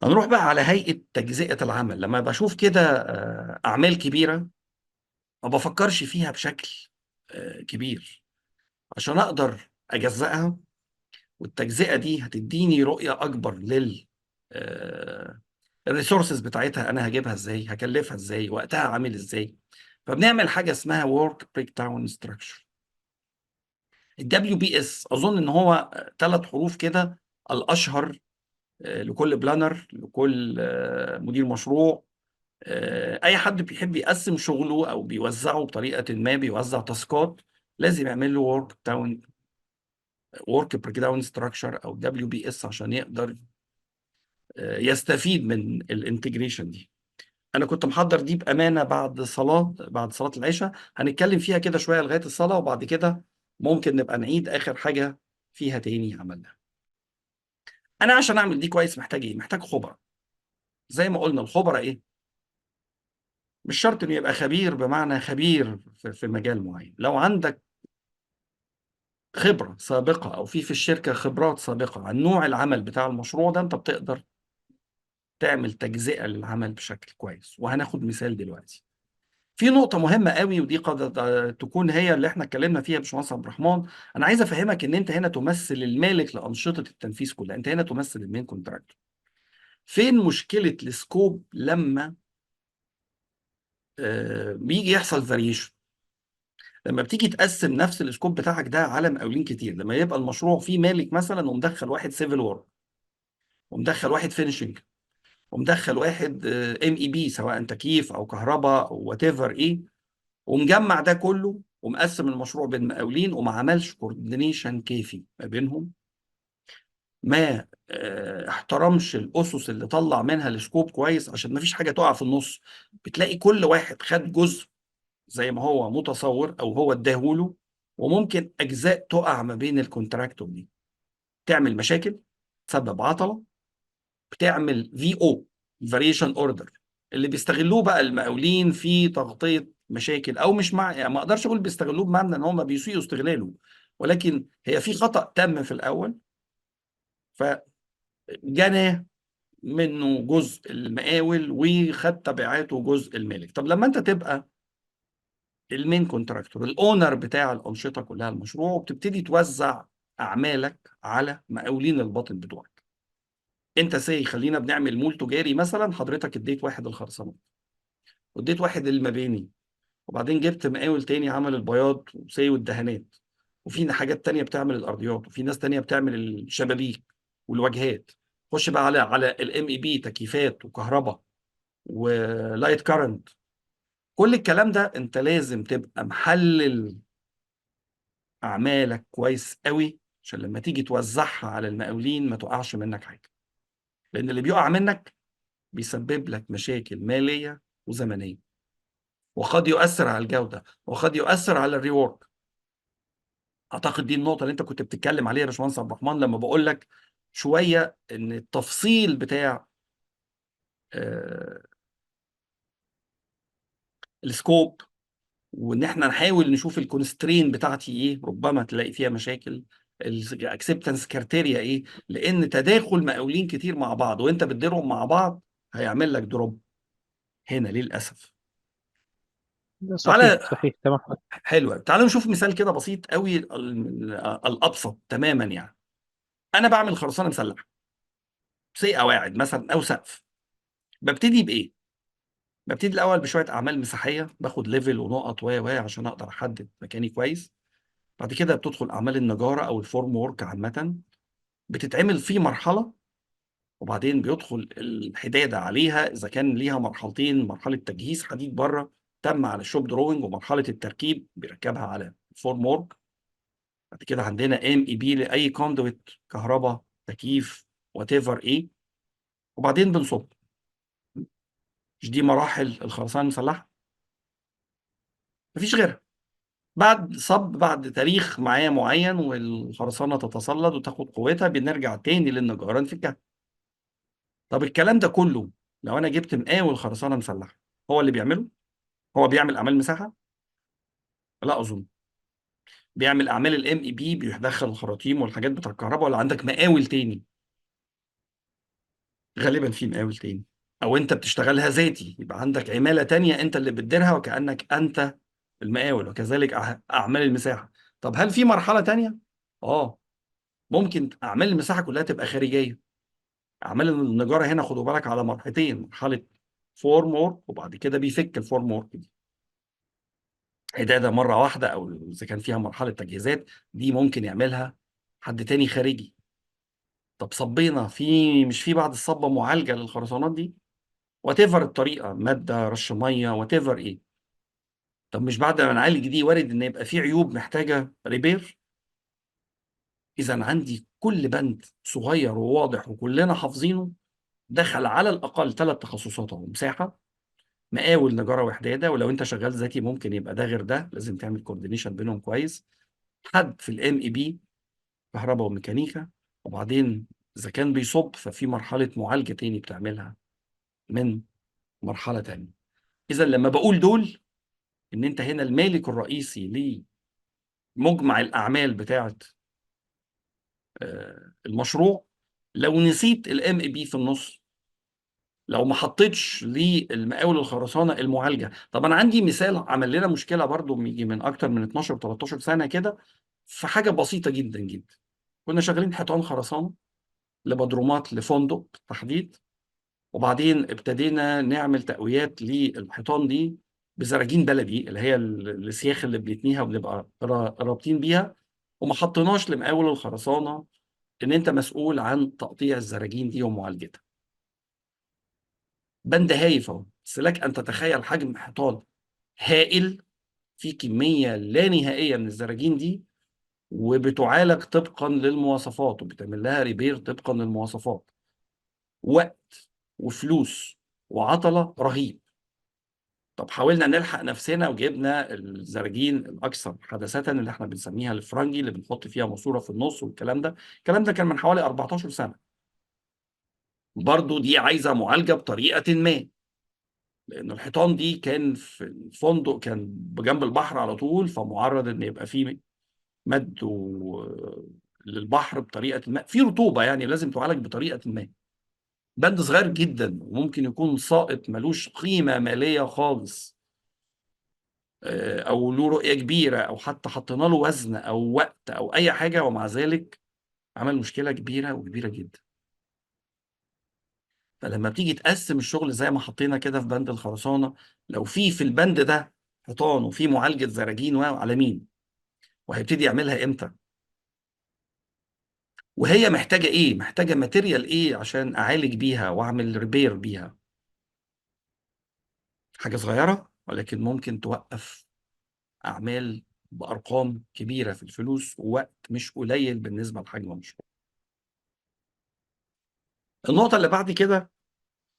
هنروح بقى على هيئة تجزئة العمل. لما بشوف كده أعمال كبيرة ما بفكرش فيها بشكل كبير عشان أقدر أجزأها، والتجزئة دي هتديني رؤية أكبر لل الريسورسز بتاعتها. أنا هجيبها إزاي، هكلفها إزاي، وقتها عامل إزاي. فبنعمل حاجة اسمها work breakdown structure. الدبليو بي اس أظن إن هو 3 حروف كده، الأشهر لكل بلانر، لكل مدير مشروع، اي حد بيحب يقسم شغله او بيوزعه بطريقه ما، بيوزع تاسكات، لازم يعمل له ورك بريك داون ستراكشر او دبليو بي اس عشان يقدر يستفيد من الانتجريشن دي. انا كنت محضر دي بامانه بعد صلاه العشاء، هنتكلم فيها كده شويه لغايه الصلاه، وبعد كده ممكن نبقى نعيد اخر حاجه فيها تاني عملنا. انا عشان اعمل دي كويس محتاج ايه؟ محتاج خبراء. زي ما قلنا الخبراء ايه؟ مش شرط انه يبقى خبير بمعنى خبير في مجال معين. لو عندك خبرة سابقة أو في الشركة خبرات سابقة عن نوع العمل بتاع المشروع ده، أنت بتقدر تعمل تجزئة للعمل بشكل كويس. وهناخد مثال دلوقتي. في نقطة مهمة قوي، ودي قد تكون هي اللي احنا اتكلمنا فيها يا باشمهندس عبد الرحمن. أنا عايز أفهمك إن أنت هنا تمثل المالك لأنشطة التنفيذ كلها، أنت هنا تمثل المين كونتراكتور. فين مشكلة السكوب لما بيجي يحصل فاريشن؟ لما بتيجي تقسم نفس السكوب بتاعك ده على مقاولين كتير، لما يبقى المشروع فيه مالك مثلا ومدخل واحد سيفل وورك، ومدخل واحد فينشنج، ومدخل واحد ام اي بي سواء تكييف او كهرباء او وات ايفر ايه، ومجمع ده كله ومقسم المشروع بين مقاولين، وما عملش كوردينيشن كافي ما بينهم، ما احترمش الاسس اللي طلع منها السكوب كويس عشان ما فيش حاجه تقع في النص. بتلاقي كل واحد خد جزء زي ما هو متصور او هو اداهوله، وممكن اجزاء تقع ما بين الكونتراكتور دي، تعمل مشاكل، تسبب عطله، بتعمل في او فاريشن اوردر، اللي بيستغلوه بقى المقاولين في تغطيه مشاكل. او مش مع يعني ما اقدرش اقول بيستغلوه بمعنى ان هم بيسيئوا استغلاله، ولكن هي في خطأ تم في الاول، فجنى منه جزء المقاول وخد تبعاته جزء المالك. طب لما انت تبقى المين كونتراكتور، الاونر بتاع الانشطه كلها المشروع، وبتبتدي توزع اعمالك على مقاولين الباطن بتوعك، انت خلينا بنعمل مول تجاري مثلا، حضرتك اديت واحد الخرسانات، واديت واحد المباني، وبعدين جبت مقاول تاني عمل البياض والدهانات، وفي حاجات تانية بتعمل الارضيات، وفي ناس تانية بتعمل الشبابيك والواجهات. خش بقى على الام اي بي، تكييفات وكهرباء ولايت كارنت. كل الكلام ده انت لازم تبقى محلل اعمالك كويس قوي عشان لما تيجي توزعها على المقاولين ما تقعش منك حاجه. لان اللي بيقع منك بيسبب لك مشاكل ماليه وزمنيه، وقد يؤثر على الجوده، وقد يؤثر على الريورك. اعتقد دي النقطه اللي انت كنت بتتكلم عليها يا باشمهندس عبد الرحمن، لما بقول لك شويه ان التفصيل بتاع آه السكوب، وان احنا نحاول نشوف الكونسترين بتاعتي ايه، ربما تلاقي فيها مشاكل. الاكسبتنس كارتيريا ايه، لان تداخل مقاولين كتير مع بعض وانت بتديرهم مع بعض هيعمل لك دروب هنا للاسف. صحيح تعالى، صحيح تمام. حلوه، تعالى نشوف مثال كده بسيط قوي، الابسط تماما يعني. انا بعمل خرسانه مسلحه، قواعد مثلا او سقف. ببتدي بايه؟ ببتدي الاول بشويه اعمال مساحيه، باخد ليفل ونقط عشان اقدر احدد مكاني كويس. بعد كده بتدخل اعمال النجاره او الفورم وورك عامه، بتتعمل في مرحله، وبعدين بيدخل الحداده عليها اذا كان ليها مرحلتين: مرحله تجهيز حديد بره تم على الشوب دروينج، ومرحله التركيب بيركبها على الفورم وورك. بعد كده عندنا ام اي بي لاي كوندويت، كهرباء، تكييف، وات ايفر ايه، وبعدين بنصب. مش دي مراحل الخرسانه المسلحه؟ مفيش غيرها. بعد تاريخ معايا معين والخرسانه تتصلد وتاخد قوتها، بنرجع تاني للنجاره نفكها. طب الكلام ده كله لو انا جبت مقاول خرسانه مسلحه هو اللي بيعمله؟ هو بيعمل اعمال مساحه؟ لا اظن. بيعمل اعمال الام اي بي، بيدخل الخراطيم والحاجات بتاع الكهرباء، ولا عندك مقاول تاني؟ غالبا في مقاول تاني، او انت بتشتغلها ذاتي، يبقى عندك عمالة تانية انت اللي بتديرها وكأنك انت المقاول، وكذلك اعمال المساحة. طب هل في مرحلة تانية؟ اه، ممكن اعمال المساحة كلها تبقى خارجية. اعمال النجارة هنا خدوا بالك على مرحلتين: مرحلة فورم وورك، وبعد كده بيفك الفورم وورك دي إعدادة مرة واحدة، أو إذا كان فيها مرحلة تجهيزات دي ممكن يعملها حد تاني خارجي. طب صبينا في، مش في بعد الصبة معالجة للخرسانات دي؟ وات ايفر الطريقة، مادة، رش مية، وات ايفر إيه. طب مش بعد ما نعالج دي وارد إن يبقى في عيوب محتاجة ريبير؟ إذا عندي كل بند صغير وواضح وكلنا حافظينه دخل على الأقل 3 تخصصات أهو: مساحة، مقاول، نجارة، وحدادة. ولو أنت شغال ذاتي ممكن يبقى ده غير ده، لازم تعمل كوردينيشن بينهم كويس. حد في الام اي بي، كهرباء وميكانيكا. وبعدين إذا كان بيصب ففي مرحلة معالجة تاني بتعملها من مرحلة تانية. إذا لما بقول دول، إن أنت هنا المالك الرئيسي لمجمع الأعمال بتاعة المشروع. لو نسيت الام اي بي في النص، لو ما حطيتش للمقاول الخرسانة المعالجة. طب أنا عندي مثال عمل لنا مشكلة برضو يجي من أكتر من 12 13 سنة كده، في حاجة بسيطة جدا جدا. كنا شغالين حيطان خرسانة لبدرومات لفندق تحديد، وبعدين ابتدينا نعمل تقويات للحيطان دي بزراجين بلدي، اللي هي السياخ اللي بنتنيها وبنبقى رابطين بيها. وما حطيناش لمقاول الخرسانه ان انت مسؤول عن تقطيع الزراجين دي ومعالجتها. بند هايف اهو، بس لك ان تتخيل حجم حيطان هائل، في كميه لا نهائيه من الزراجين دي، وبتعالج طبقا للمواصفات وبتعمل لها ريبير طبقا للمواصفات. وقت وفلوس وعطله رهيب. طب حاولنا نلحق نفسنا وجبنا الزراجين الاكثر حداثه اللي احنا بنسميها الفرنجي، اللي بنحط فيها ماسوره في النص والكلام ده. الكلام ده كان من حوالي 14 سنه. برضو دي عايزه معالجه بطريقه ما، لان الحيطان دي كان في الفندق كان بجنب البحر على طول، فمعرض ان يبقى فيه مد للبحر بطريقه ما، في رطوبه، يعني لازم تعالج بطريقه ما. بند صغير جدا وممكن يكون ساقط ملوش قيمه ماليه خالص، او له رؤيه كبيره، او حتى حطينا له وزن او وقت او اي حاجه، ومع ذلك عمل مشكله كبيره وكبيره جدا. فلما بتيجي تقسم الشغل زي ما حطينا كده في بند الخرسانه، لو في البند ده حيطان وفي معالجه زراجين وعلى مين، وهيبتدي يعملها امتى، وهي محتاجه ايه، محتاجه ماتيريال ايه عشان اعالج بيها واعمل ريبير بيها. حاجه صغيره ولكن ممكن توقف اعمال بارقام كبيره في الفلوس، ووقت مش قليل بالنسبه لحجم المشروع. النقطه اللي بعد كده،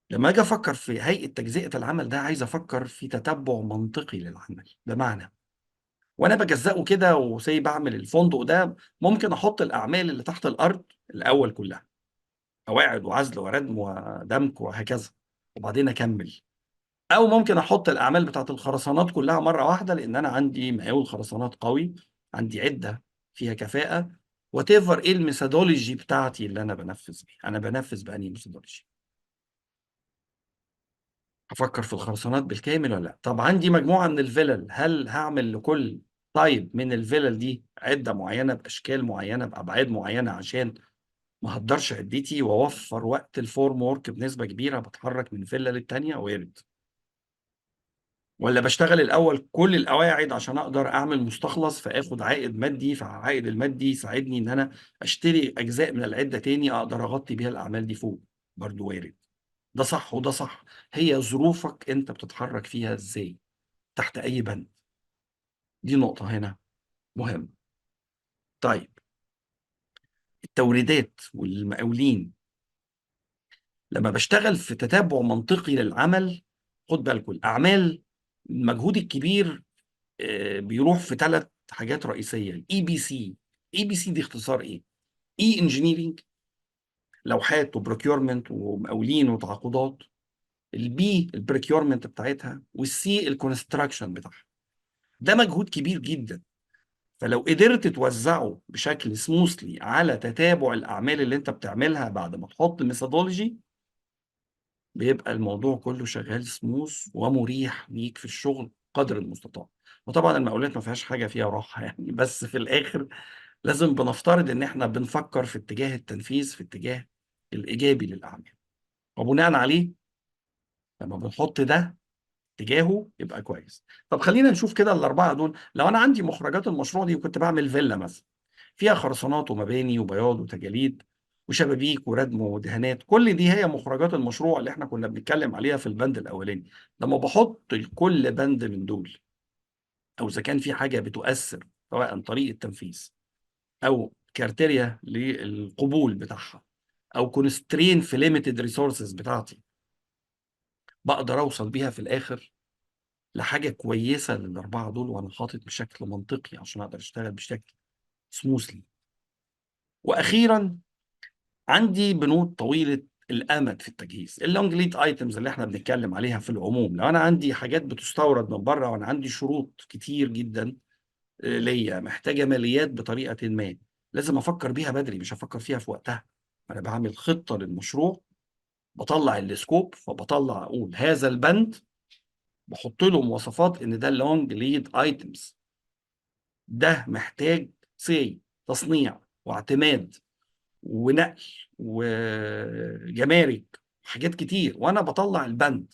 لما اجي افكر في هيئه تجزئه العمل ده، عايز افكر في تتبع منطقي للعمل. بمعنى، وانا بجزئه كده وسايب بعمل الفندق ده، ممكن احط الاعمال اللي تحت الارض الاول كلها: قواعد وعزل وردم ودمك وهكذا، وبعدين اكمل. او ممكن احط الاعمال بتاعت الخرسانات كلها مره واحده، لان انا عندي مقاول خرسانات قوي، عندي عده فيها كفاءه. وات ايفر ايه الميثودولوجي بتاعتي اللي انا بنفذ بيها، انا بنفذ بانهي ميثودولوجي. افكر في الخرسانات بالكامل ولا لا؟ طب عندي مجموعه من الفلل، هل هعمل لكل طيب من الفلل دي عده معينه باشكال معينه بابعاد معينه، عشان ما اهدرش عدتي واوفر وقت الفورم ورك بنسبه كبيره، بتحرك من فيلا للتانيه؟ وارد. ولا بشتغل الاول كل القواعد عشان اقدر اعمل مستخلص فاخد عائد مادي، فالعائد المادي يساعدني ان انا اشتري اجزاء من العده تاني اقدر اغطي بيها الاعمال دي فوق؟ برضو وارد. ده صح وده صح. هي ظروفك انت بتتحرك فيها ازاي، تحت اي بند. دي نقطة هنا مهمة. طيب، التوريدات والمقاولين، لما بشتغل في تتبع منطقي للعمل، خد بالكم الاعمال المجهود الكبير بيروح في 3 حاجات رئيسية: الاي بي سي. اي بي سي دي اختصار ايه؟ اي انجينيرنج، لوحات وبروكيورمنت ومقاولين وتعاقدات. البي البريكيورمنت بتاعتها، والسي الكونستراكشن بتاعها. ده مجهود كبير جدا. فلو قدرت توزعه بشكل سموثلي على تتابع الاعمال اللي انت بتعملها بعد ما تحط ميثودولوجي، بيبقى الموضوع كله شغال سموث ومريح ليك في الشغل قدر المستطاع. وطبعا المقاولات ما فيهاش حاجه فيها راحه يعني، بس في الاخر لازم بنفترض ان احنا بنفكر في اتجاه التنفيذ، في اتجاه الايجابي للاعمال، وبناء عليه لما بنحط ده اتجاهه يبقى كويس. طب خلينا نشوف كده الاربعه دول. لو انا عندي مخرجات المشروع دي وكنت بعمل فيلا مثلا فيها خرسانات ومباني وبياض وتجاليد وشبابيك وردم ودهانات، كل دي هي مخرجات المشروع اللي احنا كنا بنتكلم عليها في البند الاولاني. لما بحط كل بند من دول، او اذا كان في حاجه بتؤثر سواء طريقه تنفيذ او كارتيريا للقبول بتاعها او كونسترين في ليميتد ريسورسز بتاعتي، بقدر اوصل بيها في الاخر لحاجه كويسه للاربعه دول، وانا حاطط بشكل منطقي عشان اقدر اشتغل بشكل سموثلي. واخيرا عندي بنود طويله الامد في التجهيز، اللونج ليد ايتمز اللي احنا بنتكلم عليها في العموم. لو انا عندي حاجات بتستورد من بره وانا عندي شروط كتير جدا ليا محتاجه ماليات بطريقه ما، لازم افكر بيها بدري، مش هفكر فيها في وقتها. انا بعمل خطه للمشروع، بطلع السكوب، فبطلع اقول هذا البند بحط له مواصفات ان ده اللونج ليد ايتمز، ده محتاج تصنيع واعتماد ونقل وجمارك، حاجات كتير، وانا بطلع البند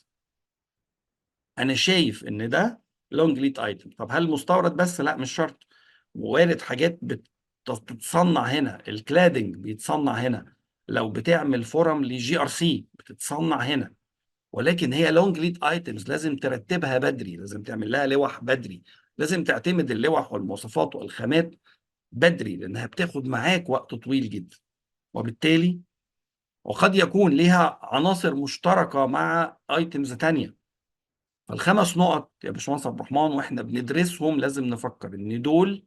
انا شايف ان ده لونج ليد ايتم. طب هل مستورد بس؟ لا مش شرط، وارد حاجات بتتصنع هنا، الكلادنج بيتصنع هنا، لو بتعمل فورم لجي ار سي بتتصنع هنا، ولكن هي لونج ليد ايتمز لازم ترتبها بدري، لازم تعمل لها لوح بدري، لازم تعتمد اللوح والمواصفات والخامات بدري، لانها بتاخد معاك وقت طويل جدا. وبالتالي وقد يكون ليها عناصر مشتركة مع ايتمز تانية. فالخمس نقط يا باشمهندس عبد الرحمن واحنا بندرسهم لازم نفكر ان دول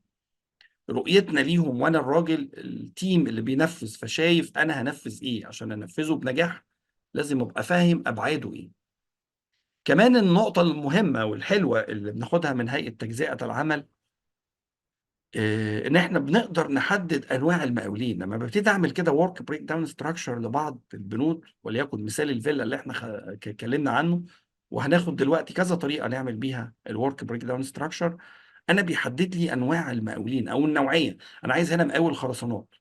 رؤيتنا ليهم، وانا الراجل التيم اللي بينفذ فشايف انا هنفذ ايه عشان انفذه بنجاح، لازم ابقى فاهم ابعاده ايه. كمان النقطة المهمة والحلوة اللي بناخدها من هيئة تجزئة العمل، ان احنا بنقدر نحدد انواع المقاولين. لما ببتدي اعمل كده ورك بريك داون ستراكشر لبعض البنود، وليكن مثال الفيلا اللي احنا اتكلمنا عنه، وهناخد دلوقتي كذا طريقه نعمل بيها الورك بريك داون ستراكشر، انا بيحدد لي انواع المقاولين او النوعيه. انا عايز هنا مقاول خرسانات،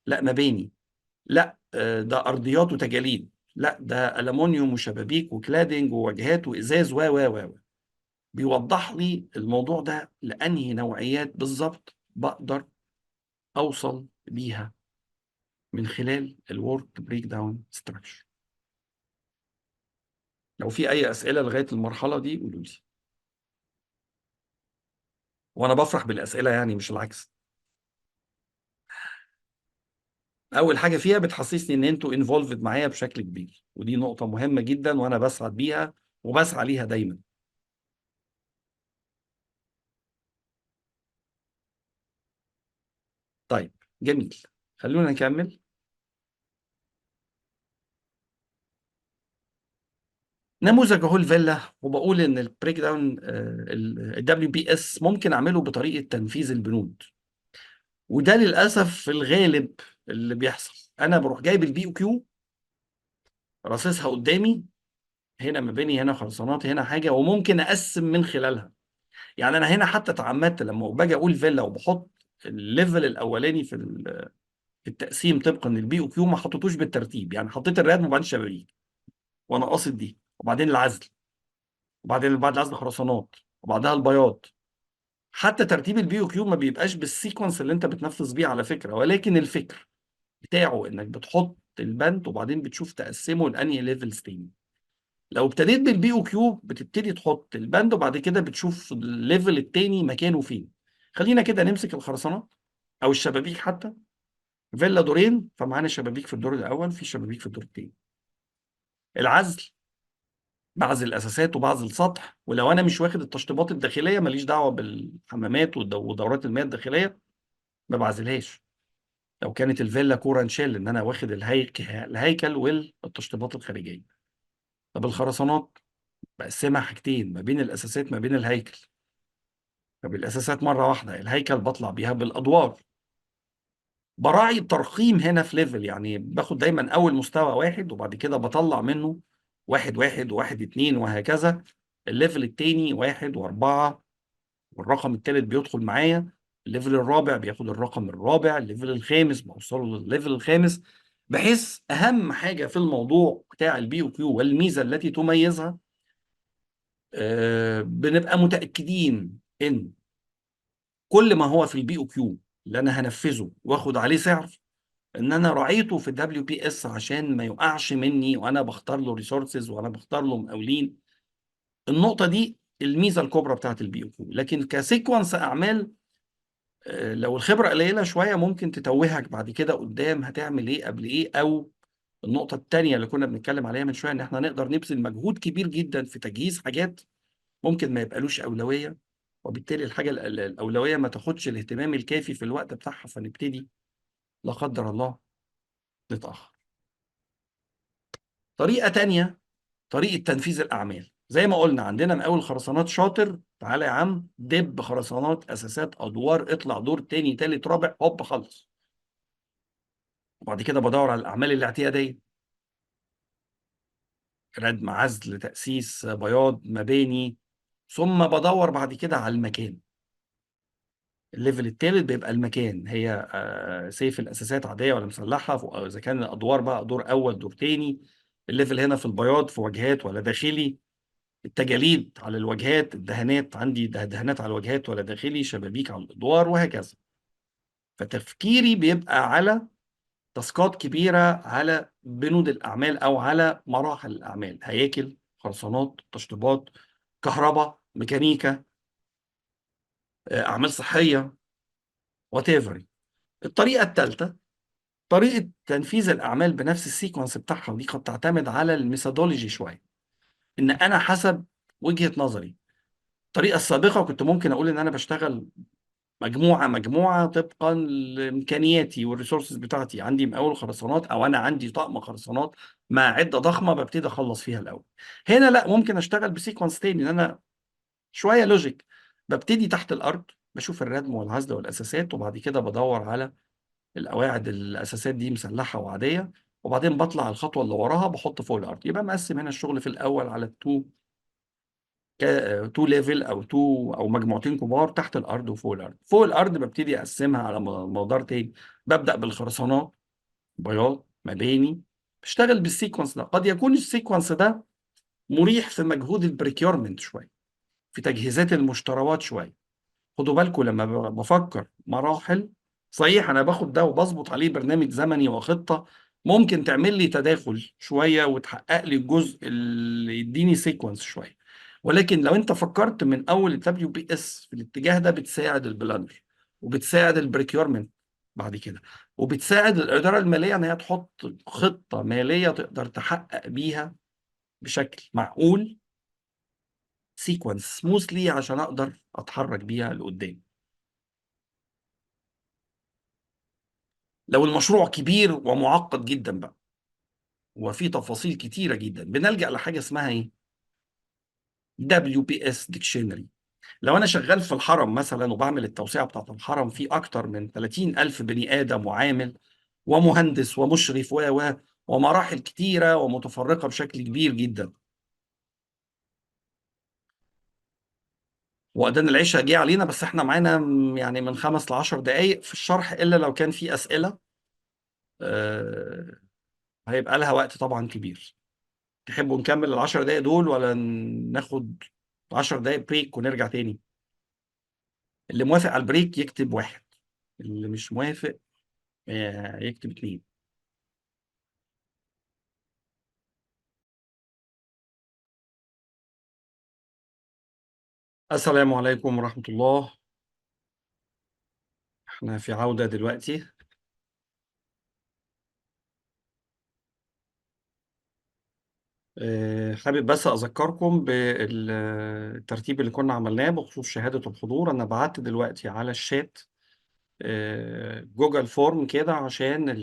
لا مباني، لا ده ارضيات وتجاليد، لا ده المونيوم وشبابيك وكلادنج وواجهات وازاز و بيوضح لي الموضوع ده لانهي نوعيات بالظبط بقدر اوصل بيها من خلال الورك بريك داون ستراكشر. لو في اي اسئله لغايه المرحله دي قولوا لي، وانا بفرح بالاسئله يعني مش العكس. اول حاجه فيها بتحسسني ان انتوا انفولفد معايا بشكل كبير، ودي نقطه مهمه جدا وانا بسعد بيها وبسعى ليها دايما. طيب جميل، خلونا نكمل. نموذج اهو الفيلا، وبقول ان البريك داون الدبليو بي اس ممكن اعمله بطريقه تنفيذ البنود، وده للاسف في الغالب اللي بيحصل. انا بروح جايب البي او كيو راصصها قدامي، هنا مباني هنا خرسانات هنا حاجه، وممكن اقسم من خلالها. يعني انا هنا حتى اتعمدت لما باجي اقول فيلا وبحط الليفل الاولاني في التقسيم طبقا للبي او كيو، ما حطيتوش بالترتيب، يعني حطيت الرياض وبعدين شبابيك وانا قاصد دي، وبعدين العزل، وبعدين بعد العزل خرسانات، وبعدها البياض. حتى ترتيب البي او كيو ما بيبقاش بالسيكونس اللي انت بتنفذ بيه على فكره، ولكن الفكر بتاعه انك بتحط البند وبعدين بتشوف تقسمه لانهي ليفلز تاني. لو ابتديت بالبي او كيو بتبتدي تحط البند وبعد كده بتشوف الليفل التاني مكانه فين. خلينا كده نمسك الخرسانات او الشبابيك حتى. فيلا دورين فمعانا شبابيك في الدور الاول، في شبابيك في الدور التاني. العزل بعزل الاساسات وبعزل السطح، ولو انا مش واخد التشطيبات الداخليه ماليش دعوه بالحمامات ودورات المياه الداخليه، ما بعزلهاش. لو كانت الفيلا كورة نشيل ان انا واخد الهيكل والتشطيبات الخارجيه. طب الخرسانات بقسمها حاجتين، ما بين الاساسات ما بين الهيكل. طب الاساسات مره واحده، الهيكل بطلع بيها بالادوار. براعي الترقيم هنا في ليفل، يعني باخد دايما اول مستوى واحد وبعد كده بطلع منه واحد واحد وواحد اتنين وهكذا. الليفل التاني واحد واربعة، والرقم التالت بيدخل معايا. الليفل الرابع بياخد الرقم الرابع، الليفل الخامس بوصله للليفل الخامس. بحيث اهم حاجه في الموضوع بتاع البي او كيو والميزه التي تميزها، بنبقى متاكدين ان كل ما هو في البي او كيو اللي انا هنفذه واخد عليه سعر، ان انا راعيته في الدبليو بي اس عشان ما يقعش مني وانا بختار له ريسورسز وانا بختار له مقاولين. النقطه دي الميزه الكبرى بتاعت البي او كيو. لكن كسيكونس اعمال، لو الخبرة قليلة شوية ممكن تتوهك بعد كده قدام هتعمل ايه قبل ايه. او النقطة التانية اللي كنا بنتكلم عليها من شوية، ان احنا نقدر نبذل مجهود كبير جدا في تجهيز حاجات ممكن ما يبقالوش أولوية، وبالتالي الحاجة الأولوية ما تاخدش الاهتمام الكافي في الوقت بتاعها، فنبتدي لا قدر الله نتأخر. طريقة تانية، طريقة تنفيذ الأعمال. زي ما قلنا عندنا مقاول خرسانات شاطر، تعالى يا عم دب خرسانات أساسات أدوار، اطلع دور تاني تالت رابع هوب خلص. وبعد كده بدور على الأعمال الاعتيادية، ردم عزل تأسيس بياض مباني. ثم بدور بعد كده على المكان. الليفل الثالث بيبقى المكان، هي سيف الأساسات عادية ولا مسلحة، أو إذا كان الأدوار بقى دور أول دور تاني. الليفل هنا في البياض في واجهات ولا داخلي. التجاليد على الواجهات، الدهانات عندي دهانات على الواجهات ولا داخلي، شبابيك على الأدوار وهكذا. فتفكيري بيبقى على تاسكات كبيرة، على بنود الأعمال أو على مراحل الأعمال، هياكل، خرسانات، تشطيبات، كهرباء، ميكانيكا، أعمال صحية، وات ايفر. الطريقة الثالثة طريقة تنفيذ الأعمال بنفس السيكونس بتاعها، ودي قد تعتمد على الميثودولوجي شوية. إن أنا حسب وجهة نظري، الطريقة السابقة كنت ممكن أقول إن أنا بشتغل مجموعة مجموعة طبقا لإمكانياتي والريسورسز بتاعتي. عندي مقاول خرسانات أو أنا عندي طقم خرسانات مع عدة ضخمة ببتدي أخلص فيها الأول. هنا لا، ممكن أشتغل بسيكونس تاني، إن أنا شوية لوجيك. ببتدي تحت الأرض بشوف الردم والعزل والأساسات، وبعد كده بدور على القواعد الأساسات دي مسلحة وعادية، وبعدين بطلع على الخطوة اللي وراها بحط فوق الأرض. يبقى مقسم هنا الشغل في الأول على تو ليفل او تو او مجموعتين كبار، تحت الارض وفوق الارض. فوق الارض ببتدي اقسمها على مدار تاني. ببدا بالخرسانات، بياض، مباني. بشتغل بالسيكونس ده. قد يكون السيكونس ده مريح في مجهود البريكيورمنت شويه، في تجهيزات المشتروات شويه. خدوا بالكم لما بفكر مراحل، صحيح انا باخد ده وبظبط عليه برنامج زمني وخطه، ممكن تعمل لي تداخل شويه وتحقق لي الجزء اللي يديني سيكونس شويه. ولكن لو انت فكرت من اول الدبليو بي اس في الاتجاه ده، بتساعد البلانر، وبتساعد البريكيورمنت بعد كده، وبتساعد الاداره الماليه ان هي تحط خطه ماليه تقدر تحقق بيها بشكل معقول سيكونس سموثلي عشان اقدر اتحرك بيها لقدام. لو المشروع كبير ومعقد جدا بقى وفي تفاصيل كتيرة جدا، بنلجأ لحاجة اسمها ايه؟ دبليو بي اس ديكشنري. لو انا شغال في الحرم مثلا وبعمل التوسعة بتاعت الحرم، في اكتر من 30 الف بني ادم وعامل ومهندس ومشرف ومراحل كتيرة ومتفرقة بشكل كبير جدا. وقدان العشاء جه علينا، بس احنا معانا يعني من 5 ل10 دقايق في الشرح، الا لو كان في اسئلة. آه، هيبقى لها وقت طبعا كبير. تحبوا نكمل ال10 دقايق دول ولا ناخد 10 دقايق بريك ونرجع تاني؟ اللي موافق على البريك يكتب واحد، اللي مش موافق يكتب اتنين. السلام عليكم ورحمة الله. احنا في عودة دلوقتي. حابب بس أذكركم بالترتيب اللي كنا عملناه بخصوص شهادة الحضور. أنا بعت دلوقتي على الشات جوجل فورم كده عشان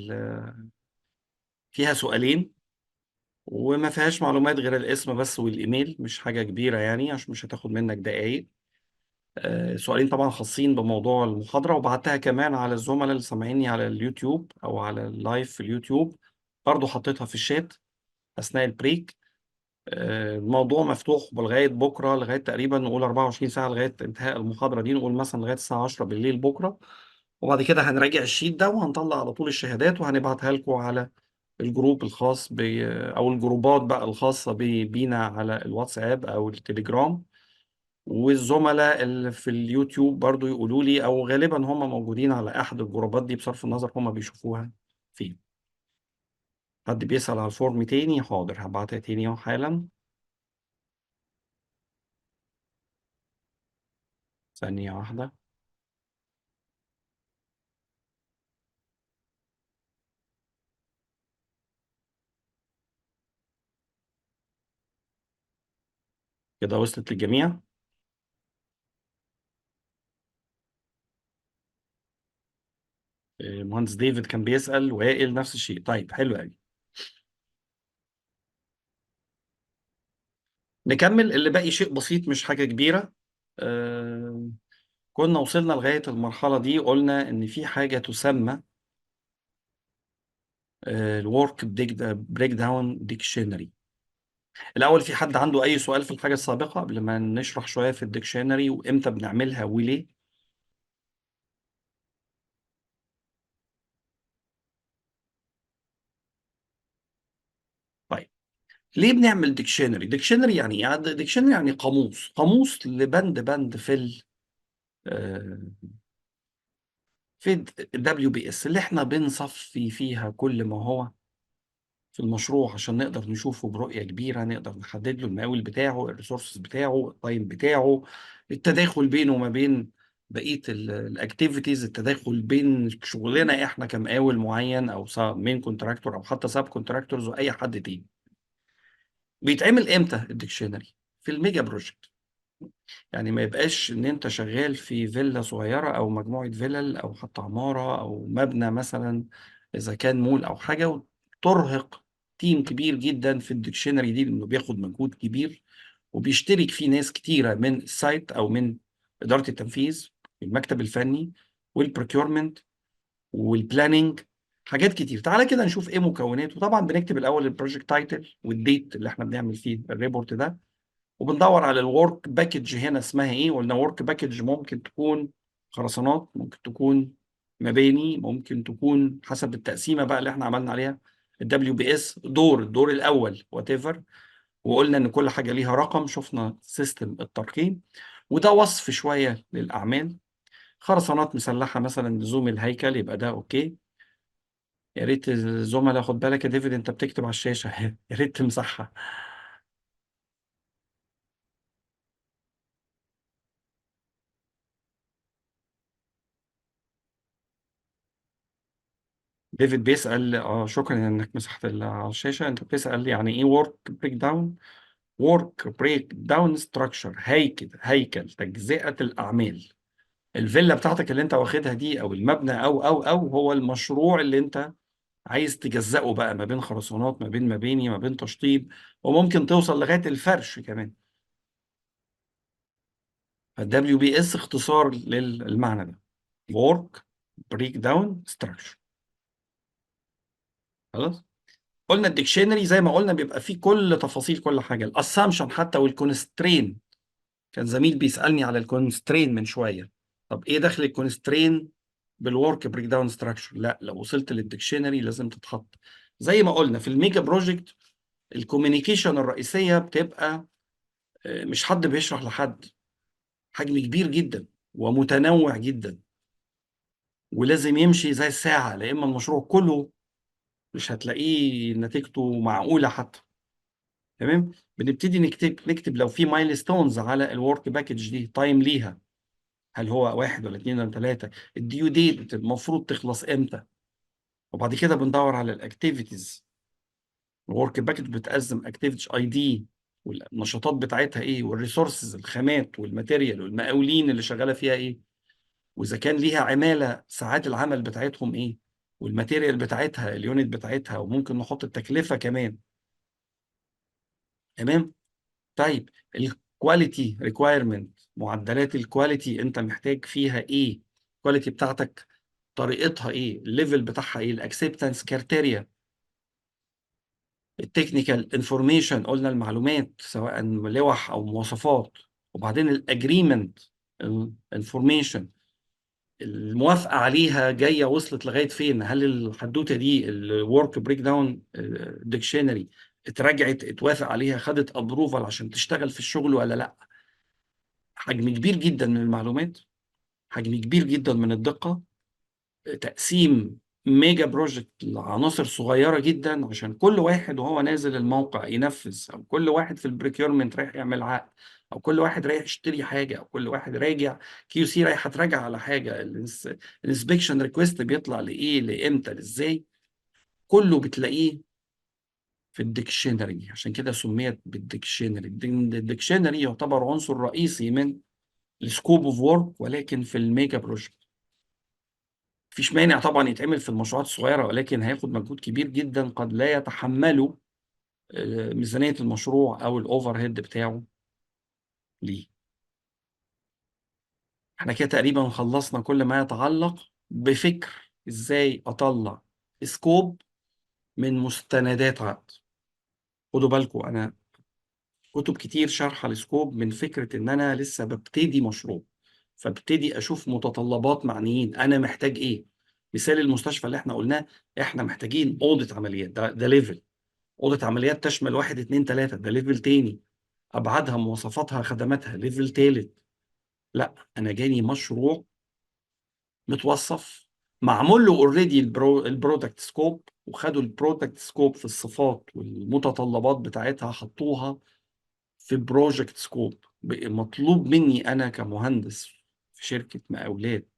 فيها سؤالين، وما فيهاش معلومات غير الاسم بس والإيميل، مش حاجة كبيرة يعني عشان مش هتاخد منك دقايق. سؤالين طبعا خاصين بموضوع المحاضرة، وبعتها كمان على الزملاء اللي سامعيني على اليوتيوب أو على اللايف في اليوتيوب. برضو حطيتها في الشات أثناء البريك. الموضوع مفتوح لغايه بكره، لغايه تقريبا نقول 24 ساعه لغايه انتهاء المحاضره دي، نقول مثلا لغايه الساعه 10 بالليل بكره. وبعد كده هنراجع الشيت ده وهنطلع على طول الشهادات وهنبعتها لكم على الجروب الخاص او الجروبات بقى الخاصه بينا على الواتساب او التليجرام. والزملاء اللي في اليوتيوب برضو يقولوا لي، او غالبا هم موجودين على احد الجروبات دي بصرف النظر هم بيشوفوها فين. حد بيسأل على الفورم تاني؟ حاضر هبعتها تاني اهو حالا. ثانية واحدة. كده وصلت للجميع. مهندس ديفيد كان بيسأل، وائل نفس الشيء. طيب حلو قوي. نكمل اللي باقي، شيء بسيط مش حاجة كبيرة. آه، كنا وصلنا لغاية المرحلة دي، قلنا إن في حاجة تسمى الورك بريك داون ديكشنري. الأول، في حد عنده أي سؤال في الحاجة السابقة قبل ما نشرح شوية في الديكشنري وإمتى بنعملها وليه؟ طيب، ليه بنعمل ديكشنري؟ ديكشنري يعني إيه؟ يعني ديكشنري يعني قاموس، قاموس لبند في آه، في الدبليو بي اس اللي احنا بنصفي فيها كل ما هو في المشروع عشان نقدر نشوفه برؤية كبيرة، نقدر نحدد له المقاول بتاعه، الريسورسز بتاعه، التايم بتاعه، التداخل بينه وما بين بقية الاكتيفيتيز، التداخل بين شغلنا احنا كمقاول معين او مين كونتراكتور او حتى ساب كونتراكتورز واي حد تاني. بيتعمل امتى الديكشنري؟ في الميجا بروجكت. يعني ما يبقاش ان انت شغال في فيلا صغيرة او مجموعة فيلل او حتى عمارة او مبنى مثلا، اذا كان مول او حاجة، وترهق تيم كبير جدا في الديكشنري دي لانه بياخد مجهود كبير وبيشترك فيه ناس كتيرة من السايت او من إدارة التنفيذ، المكتب الفني، والبروكيورمنت، والبلاننج، حاجات كتير. تعالى كده نشوف ايه مكوناته. طبعا بنكتب الاول البروجكت تايتل والديت اللي احنا بنعمل فيه الريبورت ده، وبندور على الورك باكج هنا اسمها ايه. قلنا ورك باكج ممكن تكون خرسانات، ممكن تكون مباني، ممكن تكون حسب التقسيمه بقى اللي احنا عملنا عليها الدبليو بي اس، الدور الاول وات ايفر. وقلنا ان كل حاجه ليها رقم، شفنا سيستم الترقيم. وده وصف شويه للاعمال. خرسانات مسلحه مثلا لزوم الهيكل، يبقى ده اوكي. يا ريت الزملاء، خد بالك يا ديفيد انت بتكتب على الشاشه يا ريت تمسحها. ديفيد بيسأل، شكرا انك مسحت على الشاشة. انت بتسأل يعني ايه ورك بريك داون؟ ورك بريك داون ستراكشر، هيكل تجزئة الأعمال. الفيلا بتاعتك اللي انت واخدها دي او المبنى او هو المشروع اللي انت عايز تجزئه بقى، ما بين خرسانات، ما بين مباني، ما بين تشطيب، وممكن توصل لغاية الفرش كمان. فالدبليو بي اس اختصار للمعنى ده، ورك بريك داون ستراكشر. خلاص. قلنا الديكشنري زي ما قلنا بيبقى فيه كل تفاصيل كل حاجه، الاسامبشن حتى والكونسترين. كان زميل بيسالني على الكونسترين من شويه. طب ايه دخل الكونسترين بالورك بريك داون ستراكشر؟ لا، لو وصلت للديكشنري لازم تتحط. زي ما قلنا في الميجا بروجكت، الكوميونيكيشن الرئيسيه بتبقى مش حد بيشرح لحد، حجم كبير جدا ومتنوع جدا، ولازم يمشي زي الساعه، لان المشروع كله مش هتلاقيه نتيجته معقوله حتى. تمام. بنبتدي نكتب لو في مايلستونز على الورك باكج دي، تايم ليها، هل هو واحد ولا اثنين ولا ثلاثه، الديو ديت المفروض تخلص امتى. وبعد كده بندور على الاكتيفيتيز. الورك باكج بتقسم اكتيفيتي اي دي والنشاطات بتاعتها ايه، والريسورسز الخامات والماتيريال والمقاولين اللي شغاله فيها ايه، واذا كان ليها عماله ساعات العمل بتاعتهم ايه، والماتيريال بتاعتها اليونت بتاعتها، وممكن نحط التكلفه كمان. تمام. طيب، الكواليتي ريكوايرمنت، معدلات الكواليتي انت محتاج فيها ايه، الكواليتي بتاعتك طريقتها ايه، الليفل بتاعها ايه، الاكسبتنس كارتيريا. التكنيكال انفورميشن قلنا المعلومات سواء لوح او مواصفات. وبعدين الاجريمنت انفورميشن، الموافقه عليها جايه وصلت لغايه فين، هل الحدوته دي الورك بريك داون ديكشنري اتراجعت اتوافق عليها خدت ابروفال عشان تشتغل في الشغل ولا لا. حجم كبير جدا من المعلومات، حجم كبير جدا من الدقه، تقسيم ميجا بروجكت لعناصر صغيرة جدا عشان كل واحد وهو نازل الموقع ينفذ، أو كل واحد في البريكيورمنت رايح يعمل عقد، أو كل واحد رايح يشتري حاجة، أو كل واحد راجع كيو سي رايحة تراجع على حاجة، الانسبكشن ريكويست بيطلع لإيه لإمتى لإزاي، كله بتلاقيه في الديكشنري. عشان كده سميت بالديكشنري. الديكشنري يعتبر عنصر رئيسي من السكوب اوف ورك، ولكن في الميجا بروجكت مفيش مانع طبعا يتعمل في المشروعات الصغيرة، ولكن هياخد مجهود كبير جدا قد لا يتحمله ميزانية المشروع أو الأوفر هيد بتاعه ليه. احنا كده تقريبا خلصنا كل ما يتعلق بفكر ازاي أطلع سكوب من مستندات عقد. خدوا بالكم، أنا كتب كتير شارحة السكوب من فكرة إن أنا لسه ببتدي مشروع، فابتدي أشوف متطلبات معنيين أنا محتاج إيه. مثال المستشفى اللي احنا قلناه، احنا محتاجين أوضة عمليات، ده ليفل. أوضة عمليات تشمل واحد اتنين تلاتة، ده ليفل تاني. أبعادها مواصفاتها خدماتها ليفل تالت. لا، أنا جاني مشروع متوصف، معمول له اوريدي البرودكت سكوب، وخدوا البرودكت سكوب في الصفات والمتطلبات بتاعتها حطوها في بروجكت سكوب. مطلوب مني أنا كمهندس في شركة مقاولات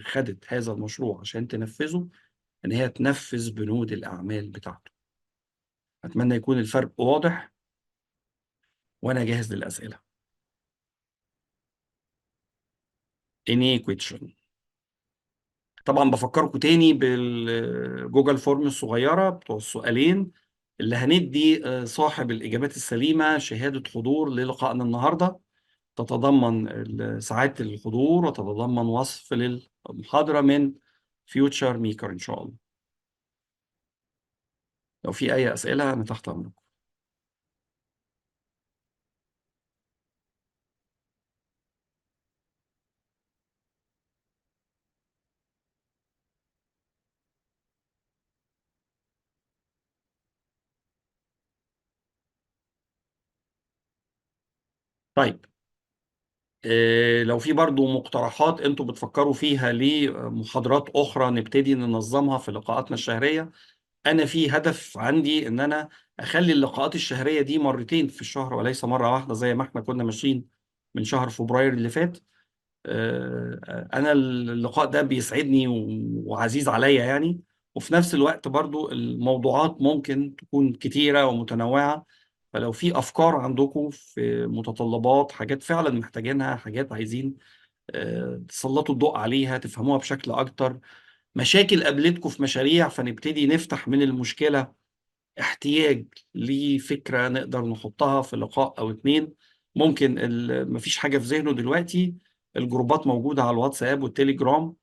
خدت هذا المشروع عشان تنفذه، إن هي تنفذ بنود الأعمال بتاعته. أتمنى يكون الفرق واضح، وأنا جاهز للأسئلة. any question؟ طبعا بفكركم تاني بالجوجل فورم الصغيرة بتوع السؤالين اللي هندي صاحب الإجابات السليمة شهادة حضور للقائنا النهاردة، تتضمن ساعات الحضور وتتضمن وصف للمحاضرة من فيوتشر ميكر إن شاء الله. لو في أي أسئلة أنا تحت أمركم. طيب، لو في برضو مقترحات انتوا بتفكروا فيها لمحاضرات أخرى نبتدي ننظمها في لقاءاتنا الشهرية. انا في هدف عندي ان انا اخلي اللقاءات الشهريه دي مرتين في الشهر وليس مره واحده زي ما احنا كنا ماشيين من شهر فبراير اللي فات. انا اللقاء ده بيسعدني وعزيز عليا يعني. وفي نفس الوقت برضو الموضوعات ممكن تكون كتيره ومتنوعه، فلو في افكار عندكم في متطلبات، حاجات فعلا محتاجينها، حاجات عايزين تسلطوا الضوء عليها تفهموها بشكل اكتر، مشاكل قابلتكم في مشاريع، فنبتدي نفتح من المشكلة احتياج لفكرة نقدر نحطها في لقاء أو اتنين. ممكن مفيش حاجة في ذهنه دلوقتي، الجروبات موجودة على الواتساب والتليجرام.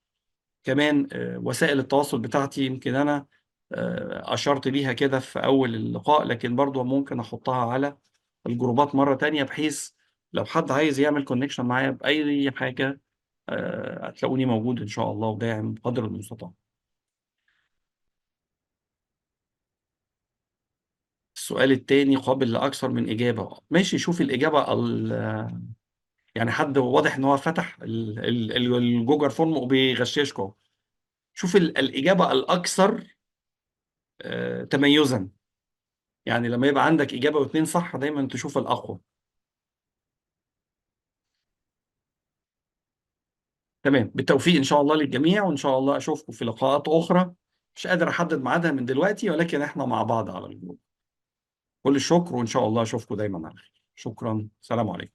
كمان وسائل التواصل بتاعتي يمكن أنا أشرت ليها كده في أول اللقاء، لكن برضو ممكن أحطها على الجروبات مرة تانية، بحيث لو حد عايز يعمل كونكشن معايا بأي حاجة هتلاقوني موجود إن شاء الله وداعم قدر المستطاع. السؤال التاني قابل لأكثر من إجابة. ماشي، شوف الإجابة يعني حد واضح إن هو فتح الجوجل فورم وبيغششكم. شوف الإجابة الأكثر تميزا. يعني لما يبقى عندك إجابة واتنين صح دايما تشوف الأقوى. تمام، بالتوفيق إن شاء الله للجميع، وإن شاء الله أشوفكم في لقاءات أخرى. مش قادر أحدد ميعادها من دلوقتي، ولكن إحنا مع بعض على الجروب. كل الشكر، وإن شاء الله أشوفكم دايما على خير. شكرا، سلام عليكم.